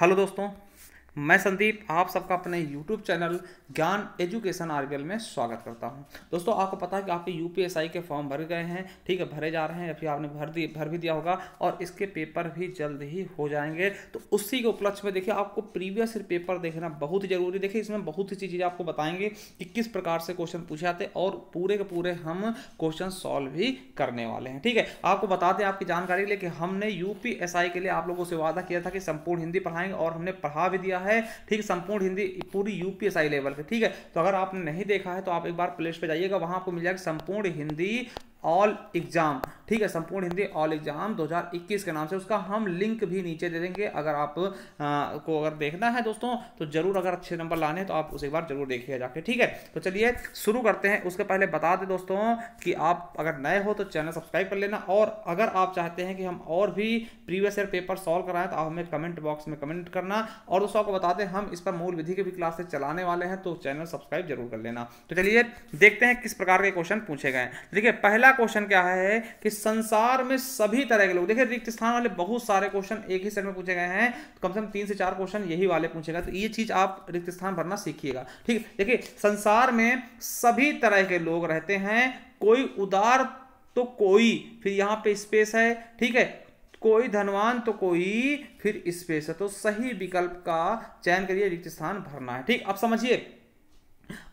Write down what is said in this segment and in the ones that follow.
Hello दोस्तों, मैं संदीप आप सबका अपने YouTube चैनल ज्ञान एजुकेशन आरबीएल में स्वागत करता हूं। दोस्तों, आपको पता है कि आपके यूपीएसआई के फॉर्म भर गए हैं, ठीक है, भरे जा रहे हैं या फिर आपने भर भी दिया होगा और इसके पेपर भी जल्द ही हो जाएंगे। तो उसी के उपलक्ष्य में देखिए, आपको प्रीवियस पेपर देखना बहुत ही जरूरी। देखिए, इसमें बहुत सी चीज़ें आपको बताएंगे कि किस प्रकार से क्वेश्चन पूछे जाते हैं और पूरे के पूरे हम क्वेश्चन सॉल्व भी करने वाले हैं। ठीक है, आपको बता दें आपकी जानकारी लेके हमने यूपीएसआई के लिए आप लोगों से वादा किया था कि संपूर्ण हिंदी पढ़ाएंगे और हमने पढ़ा भी दिया है। ठीक, संपूर्ण हिंदी पूरी यूपीएसआई लेवल पे। ठीक है, तो अगर आपने नहीं देखा है तो आप एक बार प्ले स्टोर पे जाइएगा, वहां आपको मिल जाएगा संपूर्ण हिंदी ऑल एग्जाम। ठीक है, संपूर्ण हिंदी ऑल एग्जाम 2021 के नाम से, उसका हम लिंक भी नीचे दे देंगे। अगर आप को अगर देखना है दोस्तों तो जरूर, अगर अच्छे नंबर लाने हैं तो आप उसे एक बार जरूर देखिए जाके। ठीक है, तो चलिए शुरू करते हैं। उसके पहले बता दें दोस्तों कि आप अगर नए हो तो चैनल सब्सक्राइब कर लेना, और अगर आप चाहते हैं कि हम और भी प्रीवियस ईयर पेपर सॉल्व कराएं तो आप हमें कमेंट बॉक्स में कमेंट करना। और दोस्तों, आपको बता दें हम इस पर मूल विधि के भी क्लासेस चलाने वाले हैं, तो चैनल सब्सक्राइब जरूर कर लेना। तो चलिए देखते हैं किस प्रकार के क्वेश्चन पूछे गए। देखिए, पहला क्वेश्चन क्या है कि संसार में सभी तरह के लोग, देखिए रिक्त स्थान वाले बहुत सारे क्वेश्चन एक ही सेट में पूछे गए हैं, तो कम से कम 3 से 4 क्वेश्चन यही वाले पूछे गए, तो ये चीज आप रिक्त स्थान भरना सीखिएगा। ठीक है, देखिए संसार में सभी तरह के लोग रहते हैं, कोई उदार तो कोई, फिर यहां पे स्पेस है, ठीक है, कोई धनवान तो कोई फिर स्पेस है, तो सही विकल्प का चयन करिए, रिक्त स्थान भरना है। ठीक, अब समझिए।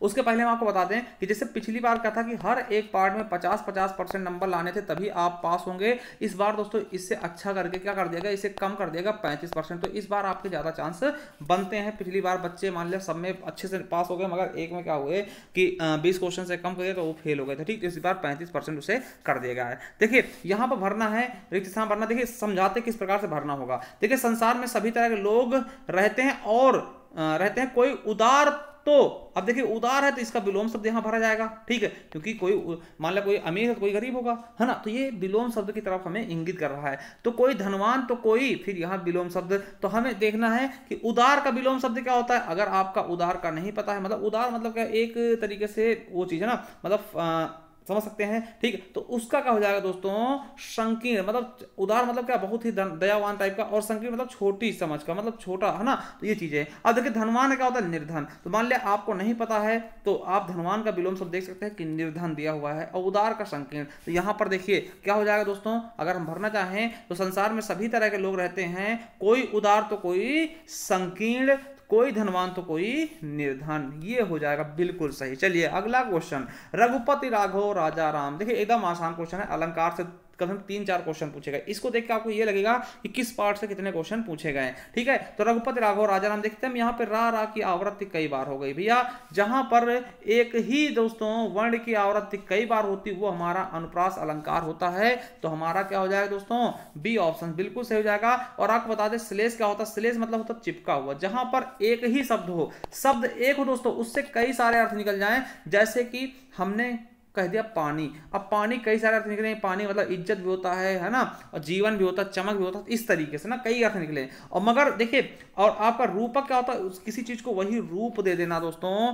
उसके पहले हम आपको बता दें कि जैसे पिछली बार क्या था कि हर एक पार्ट में 50-50% नंबर लाने थे तभी आप पास होंगे। इस बार दोस्तों इससे अच्छा करके क्या कर देगा, इसे कम कर देगा 35%, तो इस बार आपके ज्यादा चांस बनते हैं। पिछली बार बच्चे मान लिया सब में अच्छे से पास हो गए, मगर एक में क्या हुए कि 20 क्वेश्चन से कम करे तो वो फेल हो गए थे। ठीक, इस बार 35% उसे कर दिया गया है। देखिए यहां पर भरना है, रिक्त स्थान भरना। देखिए समझाते किस प्रकार से भरना होगा। देखिए, संसार में सभी तरह के लोग रहते हैं और रहते हैं, कोई उदार तो, अब देखिए उदार है तो इसका विलोम शब्द यहां भरा जाएगा। ठीक है, क्योंकि कोई मान लो कोई अमीर है तो कोई गरीब होगा, है ना, तो ये विलोम शब्द की तरफ हमें इंगित कर रहा है। तो कोई धनवान तो कोई, फिर यहां विलोम शब्द, तो हमें देखना है कि उदार का विलोम शब्द क्या होता है। अगर आपका उदार का नहीं पता है, मतलब उदार मतलब क्या, एक तरीके से वो चीज है ना, मतलब समझ सकते हैं। ठीक है, तो उसका क्या हो जाएगा दोस्तों, संकीर्ण, मतलब उदार मतलब क्या, बहुत ही दयावान टाइप का, और संकीर्ण मतलब छोटी समझ का, मतलब छोटा, है ना, तो ये चीजें। अब देखिए धनवान क्या होता है, निर्धन। तो मान लिया आपको नहीं पता है तो आप धनवान का विलोम शब्द देख सकते हैं कि निर्धन दिया हुआ है, और उदार का संकीर्ण। तो यहां पर देखिए क्या हो जाएगा दोस्तों, अगर हम भरना चाहें तो संसार में सभी तरह के लोग रहते हैं, कोई उदार तो कोई संकीर्ण, कोई धनवान तो कोई निर्धन, ये हो जाएगा बिल्कुल सही। चलिए अगला क्वेश्चन, रघुपति राघव राजा राम। देखिए एकदम आसान क्वेश्चन है, अलंकार से कम 3-4 क्वेश्चन पूछे गए। इसको देख के आपको ये लगेगा कि किस पार्ट से कितने क्वेश्चन पूछे गए। ठीक है, तो रघुपति राघव राजा राम देखते हैं, यहाँ पे रा की आवृत्ति कई बार हो गई भैया। जहां पर एक ही दोस्तों वर्ण की आवृत्ति कई बार होती वो हमारा अनुप्रास अलंकार होता है, तो हमारा क्या हो जाएगा दोस्तों, बी ऑप्शन बिल्कुल सही हो जाएगा। और आपको बता दें श्लेष क्या होता है, श्लेष मतलब होता है चिपका हुआ, जहां पर एक ही शब्द हो, शब्द एक हो दोस्तों, उससे कई सारे अर्थ निकल जाएं। जैसे कि हमने कह दिया पानी, अब पानी कई सारे अर्थ निकले, पानी मतलब इज्जत भी होता है ना, और जीवन भी होता है, चमक भी होता है, इस तरीके से ना कई अर्थ निकले। और मगर देखिए, और आपका रूपक क्या होता है, किसी चीज को वही रूप दे देना दोस्तों,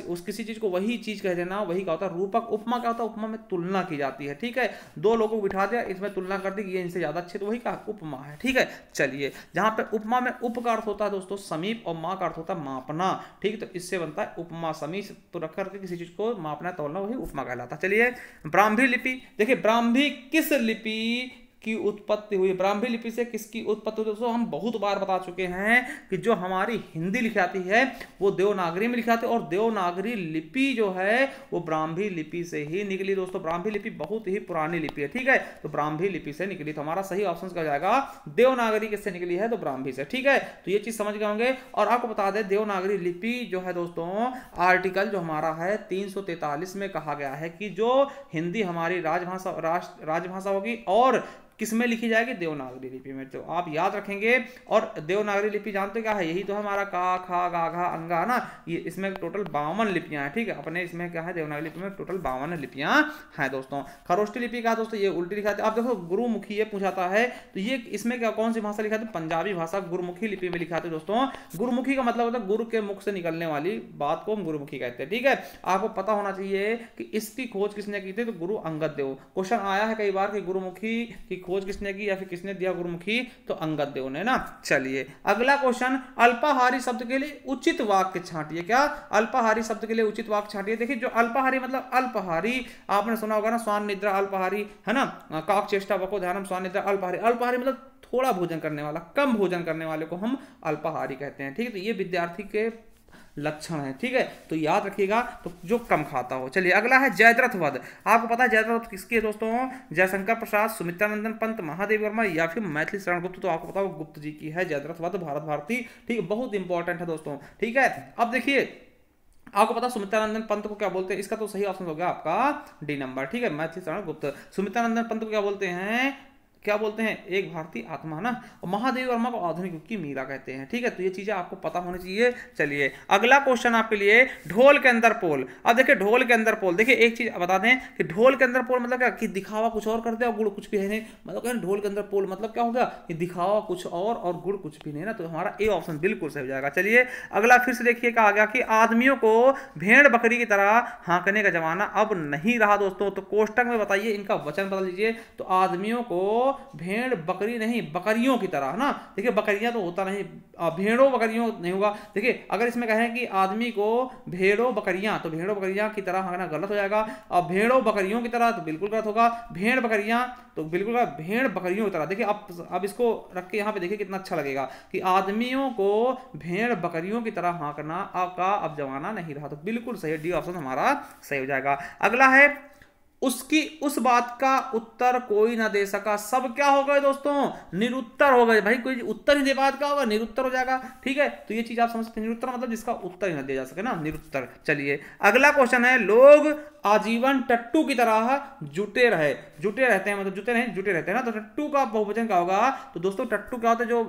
उस किसी चीज को वही चीज कह देना, वही क्या होता है रूपक। उपमा क्या होता है, उपमा में तुलना की जाती है। ठीक है, दो लोगों को बिठा दिया, इसमें तुलना कर दी, ये इनसे ज्यादा अच्छे, तो वही का उपमा है। ठीक है, चलिए जहां पे उपमा में उप का अर्थ होता है दोस्तों समीप, और मां का अर्थ होता है मापना। ठीक, तो इससे बनता है उपमा, समीप तो रख करके किसी चीज को मापना तोलना, वही उपमा कहलाता है। चलिए ब्राह्मी लिपि, देखिए ब्राह्मी किस लिपि की उत्पत्ति हुई, ब्राह्मी लिपि से किसकी उत्पत्ति हुई। दोस्तों हम बहुत बार बता चुके हैं कि जो हमारी हिंदी लिखाती है वो देवनागरी में लिखाती है, और देवनागरी लिपि जो है वो ब्राह्मी लिपि से ही निकली। दोस्तों ब्राह्मी लिपि बहुत ही पुरानी लिपि है। ठीक है, तो ब्राह्मी लिपि से निकली, तो हमारा सही ऑप्शन क्या जाएगा, देवनागरी किससे निकली है, तो ब्राह्मी से। ठीक है, तो ये चीज समझ गए होंगे। और आपको बता दें देवनागरी लिपि जो है दोस्तों, आर्टिकल जो हमारा है 343 में कहा गया है कि जो हिंदी हमारी राजभाषा होगी और किसमें लिखी जाएगी, देवनागरी लिपि में। तो आप याद रखेंगे। और देवनागरी लिपि जानते क्या है, यही तो है हमारा का खा गा घा अंगा ना, ये इसमें टोटल 52 लिपियां हैं। ठीक है, अपने इसमें क्या है, देवनागरी लिपि में टोटल 52 लिपियां हैं दोस्तों। खरोष्टी लिपि का दोस्तों ये उल्टी लिखा है। आप देखो गुरुमुखी ये पूछाता है, तो ये इसमें क्या कौन सी भाषा लिखा है, पंजाबी भाषा गुरुमुखी लिपि में लिखा है दोस्तों। गुरुमुखी का मतलब होता है गुरु के मुख से निकलने वाली बात को हम गुरुमुखी कहते हैं। ठीक है, आपको पता होना चाहिए कि इसकी खोज किसने की थी, तो गुरु अंगद देव। क्वेश्चन आया है कई बार कि गुरुमुखी की खोज किसने की या फिर किसने दिया गुरुमुखी, तो अंगद देव ने ना। चलिए अगला क्वेश्चन, अल्पाहारी शब्द के लिए उचित वाक्य छांटिए। क्या? अल्पाहारी शब्द के लिए उचित वाक्य छांटिए। देखिए जो अल्पाहारी मतलब अल्पाहारी, आपने सुना होगा ना, स्वान निद्रा अल्पाहारी, है ना, काक चेष्टा वको ध्यानम स्वान निद्रा अल्पाहारी। अल्पाहारी मतलब थोड़ा भोजन करने वाला, कम भोजन करने वाले को हम अल्पाहारी कहते हैं। ठीक है, तो ये विद्यार्थी के लक्षण है। ठीक है, तो याद रखिएगा, तो जो कम खाता हो। चलिए अगला है जयद्रथ वध। आपको पता है जयद्रथ वध किसकी है दोस्तों? जयशंकर प्रसाद, सुमित्रानंदन पंत, महादेव वर्मा या फिर मैथिली शरण गुप्त। तो आपको पता हो गुप्त जी की है जयद्रथ वध, भारत भारती। ठीक है, बहुत इंपॉर्टेंट है दोस्तों। ठीक है, अब देखिए आपको पता सुमित्रानंदन पंत को क्या बोलते हैं? इसका तो सही ऑप्शन हो गया आपका डी नंबर। ठीक है, मैथिली शरण गुप्त। सुमित्रानंदन पंत को क्या बोलते हैं? क्या बोलते हैं? एक भारतीय आत्मा ना। और महादेव वर्मा को आधुनिक युग की मीरा कहते हैं। ठीक है, तो ये चीजें आपको पता होनी चाहिए। चलिए अगला क्वेश्चन आपके लिए, ढोल के अंदर पोल। अब देखिए ढोल के अंदर पोल, देखिए एक चीज बता दें कि ढोल के अंदर पोल मतलब क्या, कि दिखावा कुछ और करते हैं और गुड़ कुछ भी है नहीं। मतलब क्या ढोल के अंदर पोल मतलब क्या होगा, कि दिखावा कुछ और गुड़ कुछ भी नहीं ना। तो हमारा ए ऑप्शन बिल्कुल सही हो जाएगा। चलिए अगला फिर से देखिए क्या आ गया, कि आदमियों को भेड़ बकरी की तरह हाँकने का जमाना अब नहीं रहा दोस्तों। तो कोष्टक में बताइए इनका वचन बदल लीजिए। तो आदमियों को भेड़ बकरी नहीं, बकरियों की तरह ना। देखिए बकरियां तो होता नहीं, भेड़ों बकरियों नहीं होगा। देखिए अगर इसमें कहें कि आदमी को भेड़ों बकरियां, तो भेड़ों बकरियां की तरह हाँकना गलत हो जाएगा। अब भेड़ों बकरियों की तरह तो बिल्कुल गलत होगा। भेड़ बकरियां तो बिल्कुल गलत, भेड़ बकरियों की तरह। देखिए अब इसको रख के यहाँ पे देखिए कितना अच्छा लगेगा, कि आदमियों को भेड़ बकरियों की तरह हाँकना का अब जमाना नहीं रहा। तो बिल्कुल सही, डी ऑप्शन हमारा सही हो जाएगा। अगला है, उसकी उस बात का उत्तर कोई ना दे सका। सब क्या हो गए दोस्तों? निरुत्तर हो गए। भाई कोई उत्तर ही दे पाया, क्या होगा? निरुत्तर हो जाएगा। ठीक है, तो ये चीज आप समझ सकते हैं, निरुत्तर मतलब जिसका उत्तर ही ना दिया जा सके ना, निरुत्तर। चलिए अगला क्वेश्चन है, लोग आजीवन टट्टू की तरह जुटे रहे। जुटे रहते हैं मतलब जुटे नहीं, जुटे रहते हैं ना। तो टट्टू का बहुवचन क्या होगा? तो दोस्तों टट्टू क्या होता है, जो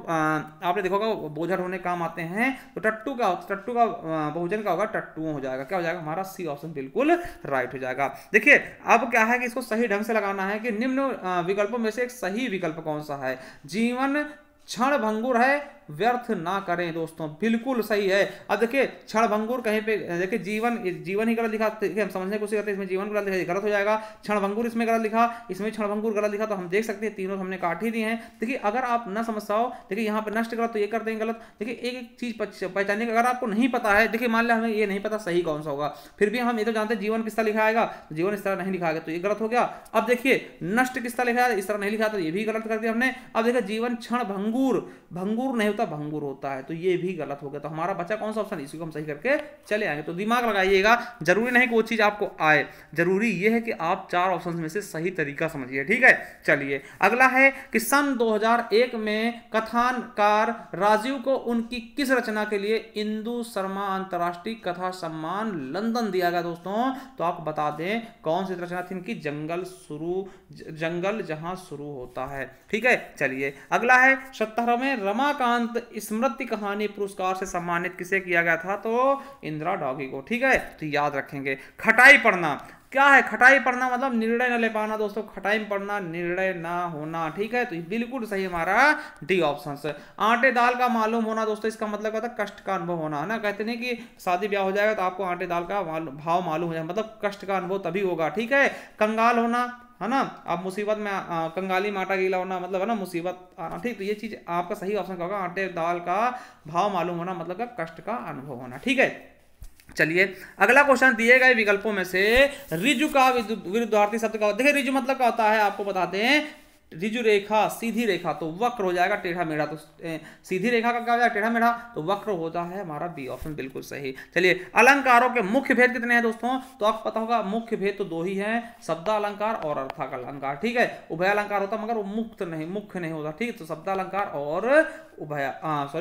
आपने देखा होगा बोझा ढोने काम आते हैं। तो टट्टू का बहुवचन क्या होगा? टट्टू हो जाएगा। क्या हो जाएगा? हमारा सी ऑप्शन बिल्कुल राइट हो जाएगा। देखिए अब क्या है कि इसको सही ढंग से लगाना है, कि निम्न विकल्पों में से एक सही विकल्प कौन सा है? जीवन क्षण भंगुर है, व्यर्थ ना करें दोस्तों, बिल्कुल सही है। अब देखिए क्षण भंगुर कहीं पे, देखिए जीवन ही गलत लिखा, हम समझने की कोशिश करते हैं, इसमें जीवन गलत लिखा, गलत हो जाएगा। क्षण भंगुर इसमें गलत लिखा, इसमें क्षण भंगुर गलत लिखा। तो हम देख सकते हैं तीनों हमने काट ही दिए हैं। देखिए अगर आप ना समझ पाओ, देखिए यहाँ पे नष्ट गलत, तो ये कर देंगे गलत। देखिए एक एक चीज पहचानने का, अगर आपको नहीं पता है, देखिए मान लिया हमें ये नहीं पता सही कौन सा होगा, फिर भी हम ये तो जानते हैं जीवन किस तरह लिखा आएगा, जीवन इस तरह नहीं लिखा आएगा, तो ये गलत हो गया। अब देखिए नष्ट किस तरह लिखा है, इस तरह नहीं लिखा, तो ये भी गलत कर दिया हमने। अब देखिए जीवन क्षण भंगुर, भंगुर नहीं होता, भंगुर होता है, तो ये भी गलत हो गया। तो हमारा बचा कौन सा ऑप्शन, इसी को हम सही करके चले आएंगे। तो दिमाग लगाइएगा, जरूरी नहीं कि वो चीज आपको आए, जरूरी ये है कि आप चार ऑप्शन में से सही तरीका समझिए। ठीक है, चलिए अगला है कि सन 2001 में कथाकार राजीव को उनकी किस रचना के लिए इंदु शर्मा अंतरराष्ट्रीय कथा सम्मान लंदन दिया गया दोस्तों? तो आपको बता दें कौन सी रचना थी इनकी, जंगल जहां शुरू होता है। ठीक है, चलिए अगला है 17वें रमाकांत स्मृति कहानी पुरस्कार से सम्मानित किसे किया गया था? तो इंदिरा डॉगी को। ठीक है, तो याद रखेंगे। खटाई पढ़ना क्या है? खटाई पढ़ना मतलब निर्णय न ले पाना दोस्तों, खटाई में पढ़ना, निर्णय ना होना। ठीक है, तो बिल्कुल सही हमारा डी ऑप्शन। आटे दाल का मालूम होना दोस्तों, इसका मतलब क्या था? कष्ट का अनुभव होना, है ना। कहते नहीं कि शादी ब्याह हो जाएगा तो आपको आटे दाल का भाव मालूम हो जाएगा, मतलब कष्ट का अनुभव तभी होगा। ठीक है, कंगाल होना, है ना, अब मुसीबत में कंगाली में आटा गीला होना, मतलब है ना मुसीबत आना। ठीक, तो ये चीज आपका सही ऑप्शन क्या होगा? आटे दाल का भाव मालूम होना मतलब का कष्ट का अनुभव होना। ठीक है, चलिए अगला क्वेश्चन, दिए गए विकल्पों में से ऋजु का विरुद्धार्थी शब्द का, देखिए ऋजु मतलब क्या होता है आपको बताते हैं, ऋजु रेखा, सीधी रेखा, तो वक्र हो जाएगा, टेढ़ा मेढ़ा। तो सीधी रेखा का क्या हो जाएगा? टेढ़ा मेढ़ा, तो वक्र होता है हमारा बी ऑप्शन बिल्कुल सही। चलिए अलंकारों के मुख्य भेद कितने हैं दोस्तों? तो आपको पता होगा मुख्य भेद तो दो ही हैं, शब्दालंकार और अर्थालंकार। ठीक है, उभय अलंकार होता मगर वो मुख्य नहीं होता। ठीक है, तो शब्दालंकार और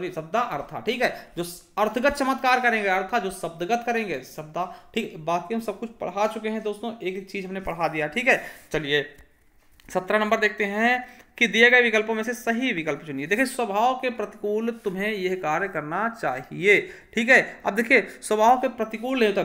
शब्दार्था। ठीक है, जो अर्थगत चमत्कार करेंगे, अर्था जो शब्दगत करेंगे शब्दा। ठीक, बाकी हम सब कुछ पढ़ा चुके हैं दोस्तों, एक एक चीज हमने पढ़ा दिया। ठीक है, चलिए 17 नंबर देखते हैं कि दिए गए विकल्पों में से सही विकल्प चुनिए। देखिए स्वभाव के प्रतिकूल तुम्हें यह कार्य करना चाहिए। ठीक है, अब देखिए स्वभाव के प्रतिकूल नहीं होता,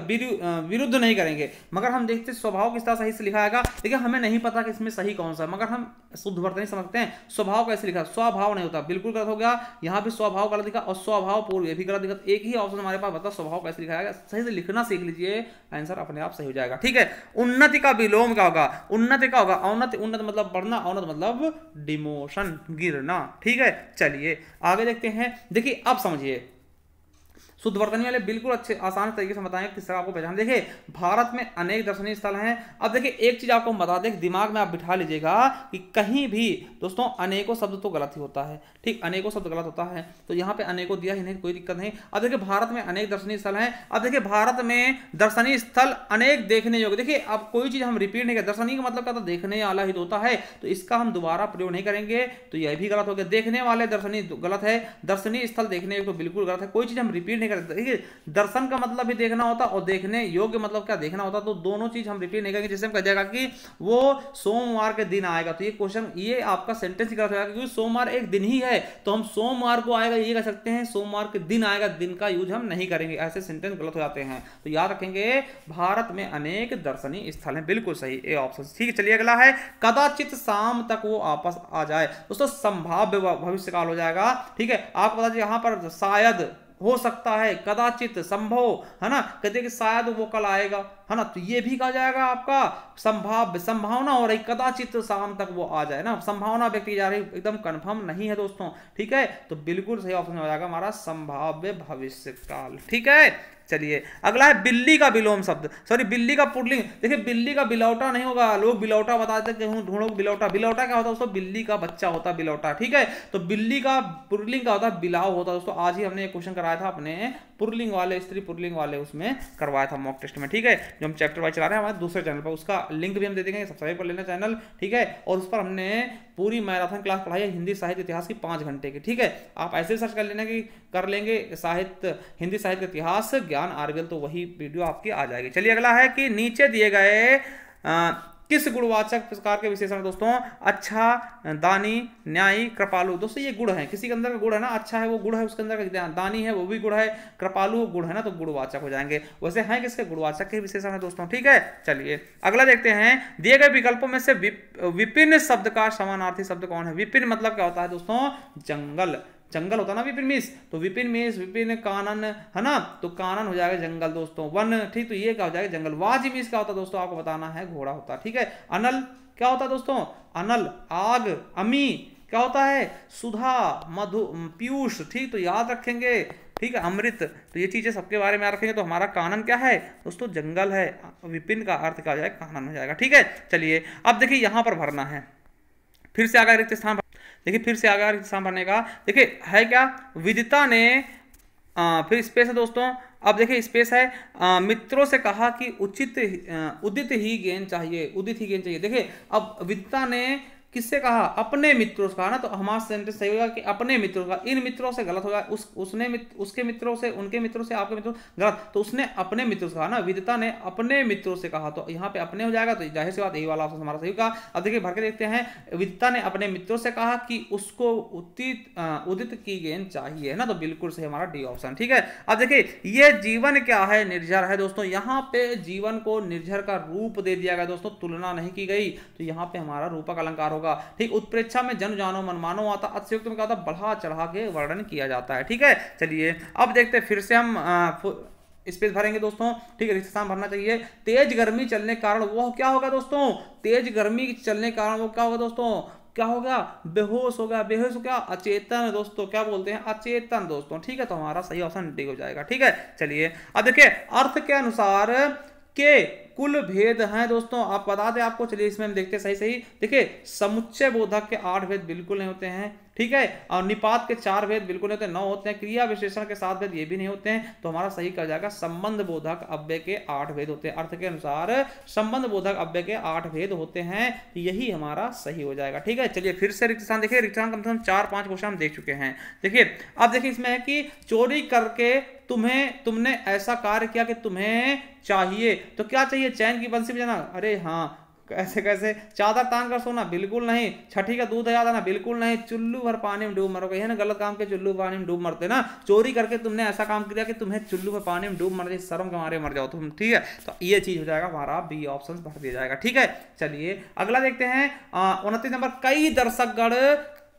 विरुद्ध नहीं करेंगे, मगर हम देखते स्वभाव किस तरह सही से लिखा आएगा। देखिए हमें नहीं पता कि इसमें सही कौन सा, मगर हम शुद्ध वर्तन नहीं समझते हैं। स्वभाव कैसे लिखा? स्वभाव नहीं होता, बिल्कुल गलत हो गया। यहाँ भी स्वभाव गलत लिखा और स्वभाव पूर्व ये भी गलत लिखा। एक ही ऑप्शन हमारे पास बता स्वभाव कैसे लिखा जाएगा, सही से लिखना सीख लीजिए, आंसर अपने आप सही हो जाएगा। ठीक है, उन्नति का विलोम क्या होगा? उन्नति क्या होगा? औन्नति, उन्नत मतलब बढ़ना, औन्नत मतलब डिमोशन, गिरना। ठीक है, चलिए आगे देखते हैं। देखिए अब समझिए, शुद्ध वर्तनी वाले बिल्कुल अच्छे आसान तरीके से बताएंगे किस तरह आपको पहचान। देखिए भारत में अनेक दर्शनीय स्थल हैं। अब देखिए एक चीज आपको हम बता दें, दिमाग में आप बिठा लीजिएगा कि कहीं भी दोस्तों अनेकों शब्द तो गलत ही होता है। ठीक, अनेकों शब्द गलत होता है, तो यहाँ पे अनेकों दिया ही नहीं, कोई दिक्कत नहीं। अब देखिए भारत में अनेक दर्शनीय स्थल हैं। अब देखिए भारत में दर्शनीय स्थल अनेक देखने योग्य। देखिए अब कोई चीज हम रिपीट नहीं कर, दर्शनीय का मतलब क्या था, देखने वाला ही होता है, तो इसका हम दोबारा प्रयोग नहीं करेंगे, तो यह भी गलत हो गया। देखने वाले दर्शनीय गलत है, दर्शनीय स्थल देखने योग्य तो बिल्कुल गलत है। कोई चीज हम रिपीट नहीं करते। देखिए दर्शन का मतलब भी देखना होता और देखने योग्य मतलब क्या, देखना होता, तो दोनों चीज हम रिपीट नहीं करेंगे। जैसे हम कह जाएगा कि वो सोमवार के दिन आएगा, तो ये क्वेश्चन, ये आपका सेंटेंस गलत हो जाएगा, क्योंकि सोमवार एक दिन ही है, तो हम सोमवार को आएगा ये कह सकते हैं, सोमवार के दिन आएगा, दिन का यूज हम नहीं करेंगे, ऐसे सेंटेंस गलत हो जाते हैं। तो याद रखेंगे भारत में अनेक दर्शनीय स्थल हैं, बिल्कुल सही ए ऑप्शन। ठीक है, चलिए अगला है, कदाचित शाम तक वो वापस आ जाए। दोस्तों संभाव्य भविष्य काल हो जाएगा। ठीक है, आपको बता दीजिए यहाँ पर शायद, हो सकता है, कदाचित, संभव, है ना, कहते कि शायद वो कल आएगा, है ना, तो ये भी कहा जाएगा आपका संभाव्य, संभावना हो रही, कदाचित शाम तक वो आ जाए ना, संभावना व्यक्त की जा रही, एकदम कंफर्म नहीं है दोस्तों। ठीक है, तो बिल्कुल सही ऑप्शन हो जाएगा हमारा संभाव्य भविष्य काल। ठीक है, चलिए अगला है बिल्ली का विलोम शब्द, सॉरी बिल्ली का पुल्लिंग। देखिए बिल्ली का बिलौटा नहीं होगा, लोग बिलौटा बताते हैं, ढूंढो बिलौटा। बिलौटा क्या होता है दोस्तों, बिल्ली का बच्चा होता है बिलौटा। ठीक है, तो बिल्ली का पुल्लिंग क्या होता है, बिलाव होता है दोस्तों। आज ही हमने एक क्वेश्चन कराया था अपने पुल्लिंग वाले, स्त्री पुल्लिंग वाले, उसमें करवाया था मॉक टेस्ट में। ठीक है, जो हम चैप्टर वाइज चला रहे हैं हमारे दूसरे चैनल पर, उसका लिंक भी हम दे देंगे, सब्सक्राइब कर लेना चैनल। ठीक है, और उस पर हमने पूरी मैराथन क्लास पढ़ाई है हिंदी साहित्य इतिहास की 5 घंटे की। ठीक है, आप ऐसे सर्च कर लेना कि कर लेंगे साहित्य, हिंदी साहित्य इतिहास ज्ञान आरबीएल, तो वही वीडियो आपकी आ जाएगी। चलिए अगला है कि नीचे दिए गए किस गुणवाचक प्रकार के विशेषण दोस्तों, अच्छा, दानी, न्यायी, कृपालु। दोस्तों ये गुण है, किसी के अंदर का गुण है ना, अच्छा है वो गुण है, उसके अंदर का दानी है वो भी गुण है, कृपालु गुण है ना, तो गुणवाचक हो जाएंगे। वैसे हैं किसके, गुणवाचक के विशेषण है दोस्तों। ठीक है, चलिए अगला देखते हैं, दिए गए विकल्पों में से विपिन शब्द का समानार्थी शब्द कौन है। विपिन मतलब क्या होता है दोस्तों, जंगल, जंगल होता है ना विपिन मीस, तो विपिन मीस, विपिन कानन, है ना, तो कानन हो जाएगा जंगल दोस्तों। वन, ठीक, तो ये क्या हो जाएगा जंगल। वाजी मीस क्या होता है दोस्तों, आपको बताना है, घोड़ा होता है। ठीक है, अनल क्या होता है दोस्तों, अनल आग। अमी क्या होता है, सुधा, मधु, पीयूष। ठीक, तो याद रखेंगे। ठीक है, अमृत, तो ये चीजें सबके बारे में याद रखेंगे। तो हमारा कानन क्या है दोस्तों, जंगल है। विपिन का अर्थ क्या हो जाएगा, कानन हो जाएगा। ठीक है, चलिए अब देखिए यहां पर भरना है, फिर से आगे रिक्त स्थान, देखिए फिर से आगे रिक्त स्थान भरने का। देखिए है क्या, विदिता ने फिर स्पेस है दोस्तों। अब देखिए स्पेस है, मित्रों से कहा कि उदित ही गेंद चाहिए, उदित ही गेंद चाहिए। देखिए अब विदिता ने किससे कहा, अपने मित्रों से कहा ना, तो हमारा सेंटेंस सही होगा कि अपने मित्रों का, इन मित्रों से गलत होगा, उसके मित्रों से, उनके मित्रों से, आपके मित्रों गलत, तो उसने अपने मित्रों से कहा ना, विदिता ने अपने मित्रों से कहा, तो यहाँ पे अपने हो जाएगा, तो जाहिर सी बात यही वाला ऑप्शन हमारा सही होगा। अब देखिए भर के देखते हैं, विदिता ने अपने मित्रों से कहा कि उसको उदित की गेंद चाहिए ना, तो बिल्कुल सही हमारा डी ऑप्शन। ठीक है, अब देखिए ये जीवन क्या है, निर्झर है दोस्तों। यहाँ पे जीवन को निर्झर का रूप दे दिया गया दोस्तों, तुलना नहीं की गई, तो यहाँ पे हमारा रूपक अलंकार होगा। ठीक, उत्प्रेक्षा में जन जानो मन मानो आता, अतिशयोक्त में क्या होता, बढ़ा चढ़ा के वर्णन किया जाता है। ठीक है, चलिए अब देखते हैं, फिर से हम स्पेस भरेंगे दोस्तों। ठीक है, रिक्त स्थान भरना चाहिए। तेज गर्मी चलने के कारण वो क्या होगा दोस्तों, तेज गर्मी चलने के कारण वो क्या होगा दोस्तों, क्या हो गया, बेहोश हो गया। बेहोश हो गया, अचेतन दोस्तों, क्या बोलते हैं, अचेतन दोस्तों। ठीक है, तो हमारा सही ऑप्शन डी हो जाएगा। ठीक है, चलिए अब देखिए अर्थ के अनुसार के कुल भेद हैं दोस्तों, आप बता दें आपको। चलिए इसमें हम देखते हैं सही सही। देखिए समुच्चय बोधक के 8 भेद बिल्कुल नहीं होते हैं। ठीक है, और निपात के 4 भेद बिल्कुल नहीं होते, 9 होते हैं। क्रिया विशेषण के 7 भेद ये भी नहीं होते हैं, तो हमारा सही कर जाएगा संबंध बोधक अव्यय के 8 भेद होते हैं। अर्थ के अनुसार संबंध बोधक अव्यय के 8 भेद होते हैं, तो यही हमारा सही हो जाएगा। ठीक है, चलिए फिर से रिक्त स्थान देखिए, रिक्त स्थान कम से कम 4-5 क्वेश्चन हम देख चुके हैं। देखिए अब देखिए इसमें है कि चोरी करके तुमने ऐसा कार्य किया कि तुम्हें चाहिए, तो क्या चाहिए, चैन की बंसी बजाना। अरे हाँ, कैसे कैसे, चादर तान कर सोना, बिल्कुल नहीं। छठी का दूध याद आना, बिल्कुल नहीं। चुल्लू भर पानी में डूब मरोगे, है ना, गलत काम के चुल्लू पानी में डूब मरते ना। चोरी करके तुमने ऐसा काम किया कि तुम्हें चुल्लू भर पानी में डूब मर जाए, शर्म के मारे मर जाओ तुम। ठीक है, तो ये चीज हो जाएगा हमारा, बी ऑप्शन भर दिया जाएगा। ठीक है, चलिए अगला देखते हैं 29 नंबर, कई दर्शकगण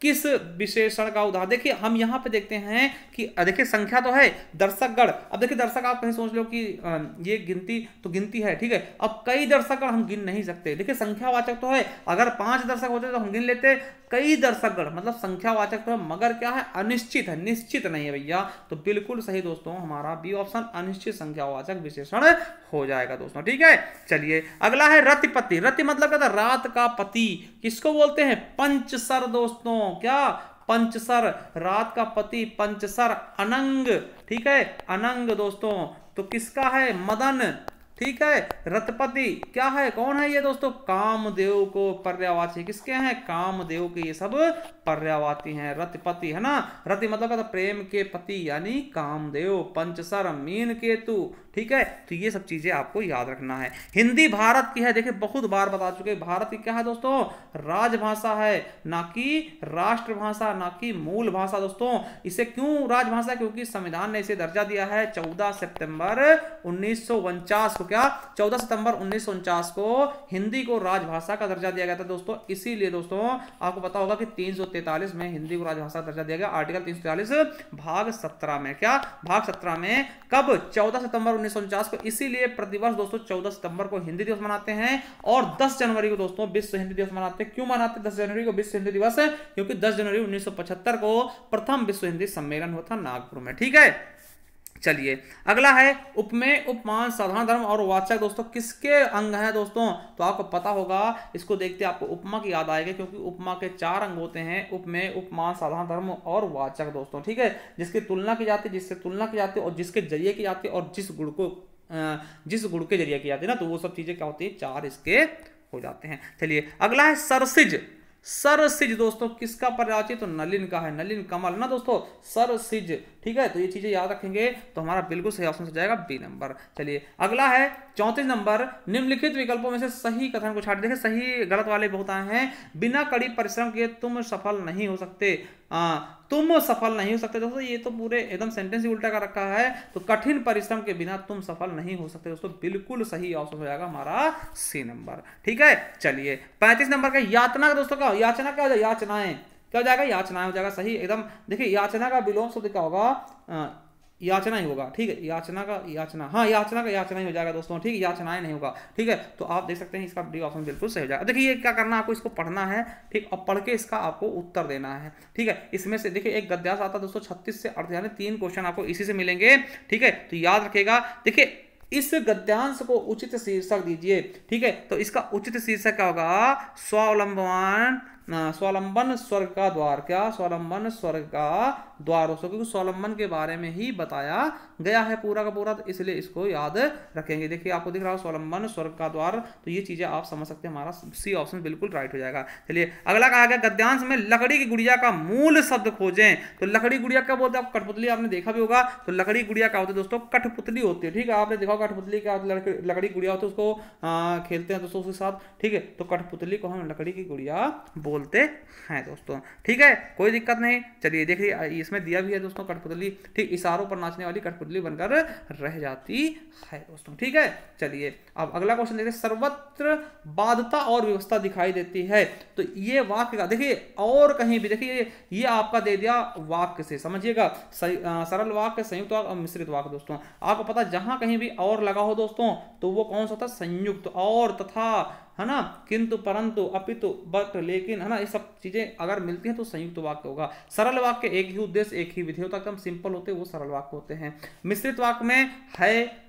किस विशेषण का उदाहरण। देखिए हम यहाँ पे देखते हैं कि देखिए संख्या तो है, दर्शकगण। अब देखिए दर्शक आप कहीं सोच लो कि ये गिनती तो गिनती है, ठीक है। अब कई दर्शकगण हम गिन नहीं सकते। देखिए संख्यावाचक तो है, अगर 5 दर्शक होते तो हम गिन लेते। कई दर्शकगण मतलब संख्यावाचक तो है, मगर क्या है, अनिश्चित है, निश्चित नहीं है भैया। तो बिल्कुल सही दोस्तों हमारा बी ऑप्शन अनिश्चित संख्यावाचक विशेषण हो जाएगा दोस्तों, ठीक है। चलिए अगला है रतिपति। रति मतलब क्या था, रात का पति। किसको बोलते हैं, पंचसर दोस्तों। क्या, पंचसर, रात का पति पंचसर। अनंग, ठीक है, अनंग दोस्तों तो किसका है, मदन, ठीक है। रथपति क्या है, कौन है ये दोस्तों, कामदेव को पर्यायवाची। किसके हैं, कामदेव के ये सब पर्यायवाची हैं। रतिपति है ना, रति मतलब प्रेम के पति यानी कामदेव। पंचसर, मीन केतु, ठीक है। तो ये सब चीजें आपको याद रखना है। हिंदी भारत की है, देखिए बहुत बार बता चुके, भारत की क्या है दोस्तों, राजभाषा है, ना कि राष्ट्रभाषा, ना कि मूल भाषा दोस्तों। इसे क्यों राजभाषा, क्योंकि संविधान ने इसे दर्जा दिया है 14 सितंबर 1949 को। क्या, 14 सितंबर 1949 को हिंदी को राजभाषा का दर्जा दिया गया था दोस्तों। इसीलिए दोस्तों आपको पता होगा कि 343 में हिंदी को राजभाषा का दर्जा दिया गया, आर्टिकल 343 भाग 17 में। क्या, भाग 17 में, कब, 14 सितंबर 1949 को। इसीलिए प्रतिवर्ष दोस्तों 14 सितंबर को हिंदी दिवस मनाते हैं और 10 जनवरी को दोस्तों विश्व हिंदी दिवस मनाते हैं। क्यों मनाते हैं 10 जनवरी को विश्व हिंदी दिवस, क्योंकि 10 जनवरी 1975 को प्रथम विश्व हिंदी सम्मेलन हुआ था नागपुर में, ठीक है। चलिए अगला है उपमेय, उपमान, साधारण धर्म और वाचक दोस्तों किसके अंग हैं दोस्तों, तो आपको पता होगा। इसको देखते आपको उपमा की याद आएगी, क्योंकि उपमा के 4 अंग होते हैं, उपमेय, उपमान, साधारण धर्म और वाचक दोस्तों, ठीक है। जिसकी तुलना की जाती है, जिससे तुलना की जाती है, और जिसके जरिए की जाती है, और जिस गुण के जरिए की जाती है ना, तो वो सब चीजें क्या होती है, 4 इसके हो जाते हैं। चलिए अगला है सरसिज। सरसिज दोस्तों किसका पर्यायवाची, तो नलिन का है, नलिन कमल ना दोस्तों, सरसिज, ठीक है। तो ये चीजें याद रखेंगे तो हमारा बिल्कुल सही ऑप्शन हो जाएगा बी नंबर। चलिए अगला है 34 नंबर, निम्नलिखित विकल्पों में से सही कथन को छाट। देखिए सही गलत वाले बहुत आए हैं। बिना कड़ी परिश्रम किए तुम सफल नहीं हो सकते, तुम सफल नहीं हो सकते दोस्तों, ये तो पूरे एकदम सेंटेंस ही उल्टा कर रखा है। तो कठिन परिश्रम के बिना तुम सफल नहीं हो सकते दोस्तों, बिल्कुल सही ऑप्शन हो जाएगा हमारा सी नंबर, ठीक है। चलिए 35 नंबर का यातना दोस्तों, का याचना क्या हो जाएगा, याचनाएं क्या हो जाएगा, याचनाएं हो जाएगा सही एकदम। देखिए याचना का विलोम शब्द क्या होगा, याचना ही होगा, ठीक है। याचना का याचना, हाँ याचना का याचना ही हो जाएगा दोस्तों, ठीक है, याचनाएं नहीं होगा, ठीक है। तो आप देख सकते हैं इसका डी ऑप्शन बिल्कुल सही हो जाएगा। देखिए ये क्या करना है आपको, इसको पढ़ना है, ठीक, और पढ़ के इसका आपको उत्तर देना है, ठीक है। इसमें से देखिए एक गद्यांश आता है दोस्तों 36 से 38 यानी 3 क्वेश्चन आपको इसी से मिलेंगे, ठीक है। तो याद रखेगा। देखिए इस गद्यांश को उचित शीर्षक दीजिए, ठीक है। तो इसका उचित शीर्षक क्या होगा, स्वावलंबन स्वर्ग का द्वार। क्या, स्वावलंबन स्वर्ग का द्वार दोस्तों, क्योंकि स्वावलंबन के बारे में ही बताया गया है पूरा का पूरा, तो इसलिए इसको याद रखेंगे। देखिए आपको दिख रहा है स्वावलंबन स्वर्ग का द्वार, तो ये चीजें आप समझ सकते हैं, हमारा सी ऑप्शन बिल्कुल राइट हो जाएगा। चलिए अगला कहा गया गद्यांश में लकड़ी की गुड़िया का मूल शब्द खोजें। तो लकड़ी गुड़िया क्या बोलते हैं, कठपुतली आपने देखा भी होगा। तो लकड़ी गुड़िया क्या होती है दोस्तों, कठपुतली होती है, ठीक है। आपने देखा कठपुतली क्या लकड़ी गुड़िया होती है, उसको खेलते हैं दोस्तों उसके साथ, ठीक है। तो कठपुतली को हम लकड़ी की गुड़िया बोलते हैं दोस्तों, ठीक है, कोई दिक्कत नहीं। चलिए देखिए इसमें दिया भी है दोस्तों कठपुतली, ठीक, इशारों पर नाचने वाली कठपुतली बनकर रह जाती है दोस्तों, ठीक है। चलिए अब अगला क्वेश्चन देखिए, सर्वत्र बाध्यता और व्यवस्था दिखाई देती है। तो ये वाक्य का देखिए और कहीं भी देखिए ये आपका दे दिया वाक्य से, समझिएगा सरल वाक्य, संयुक्त वाक्य और मिश्रित वाक्य दोस्तों। आपको पता जहां कहीं भी और लगा हो दोस्तों तो वो कौन सा होता है, संयुक्त। और तथा, है ना, किंतु, परंतु, अपितु, बट, लेकिन, है ना, ये सब चीजें अगर मिलती हैं तो संयुक्त वाक्य होगा। सरल वाक्य एक ही उद्देश्य एक ही विधेय होता है, एकदम सिंपल होते हैं, वो सरल वाक्य होते हैं। मिश्रित वाक्य में है,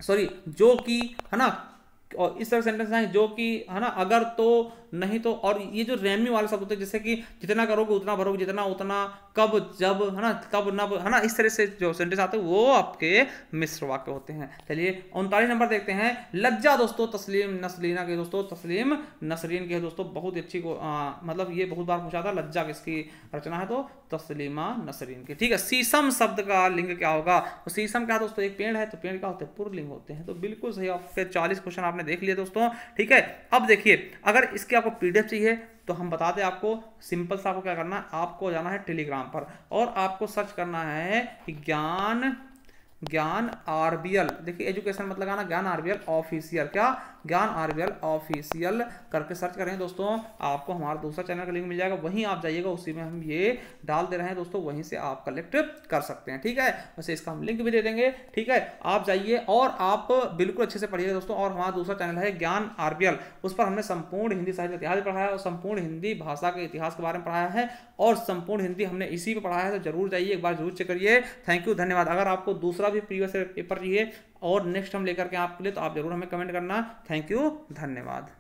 सॉरी, जो कि, है ना, और इस तरह सेंटेंस है जो कि, है ना, अगर, तो, नहीं तो, और ये जो रेमी वाले शब्द होते हैं जैसे कि जितना करोगे उतना भरोगे, जितना उतना, कब, जब, है ना, तब, नब, है ना, इस तरह से जो सेंटेंस आते हैं वो आपके मिश्र वाक्य होते हैं। चलिए 39 नंबर देखते हैं, लज्जा दोस्तों तस्लीम नसरीना के दोस्तों, तस्लीम नसरीन के दोस्तों, बहुत अच्छी को मतलब ये बहुत बार पूछा था, लज्जा किसकी रचना है, तो तस्लीमा नसरीन की, ठीक है। शीशम शब्द का लिंग क्या होगा, तो शीशम क्या दोस्तों, एक पेड़ है, तो पेड़ क्या होते हैं, पुरलिंग होते हैं। तो बिल्कुल सही, आपके 40 क्वेश्चन आपने देख लिए दोस्तों, ठीक है। अब देखिए अगर इसके आपको पीडीएफ चाहिए तो हम बता दें आपको, सिंपल सा आपको क्या करना है, आपको जाना है टेलीग्राम पर और आपको सर्च करना है ज्ञान ज्ञान आरबीएल, देखिए एजुकेशन मतलब लगाना ज्ञान आरबीएल ऑफिशियल, क्या ज्ञान आरबीएल ऑफिशियल करके सर्च करें दोस्तों, आपको हमारा दूसरा चैनल का लिंक मिल जाएगा, वहीं आप जाइएगा, उसी में हम ये डाल दे रहे हैं दोस्तों, वहीं से आप कलेक्ट कर सकते हैं। ठीक है, वैसे इसका हम लिंक भी दे देंगे। ठीक है, आप जाइए और आप बिल्कुल अच्छे से पढ़िएगा दोस्तों। और हमारा दूसरा चैनल है ज्ञान आरबीएल, उस पर हमने संपूर्ण हिंदी साहित्य इतिहास भी पढ़ाया और संपूर्ण हिंदी भाषा के इतिहास के बारे में पढ़ाया है और संपूर्ण हिंदी हमने इसी पे पढ़ाया है, तो जरूर जाइए, एक बार जरूर चेक करिए। थैंक यू, धन्यवाद। अगर आपको दूसरा भी प्रीवियस पेपर चाहिए और नेक्स्ट हम लेकर के आपके लिए, तो आप जरूर हमें कमेंट करना। थैंक यू, धन्यवाद।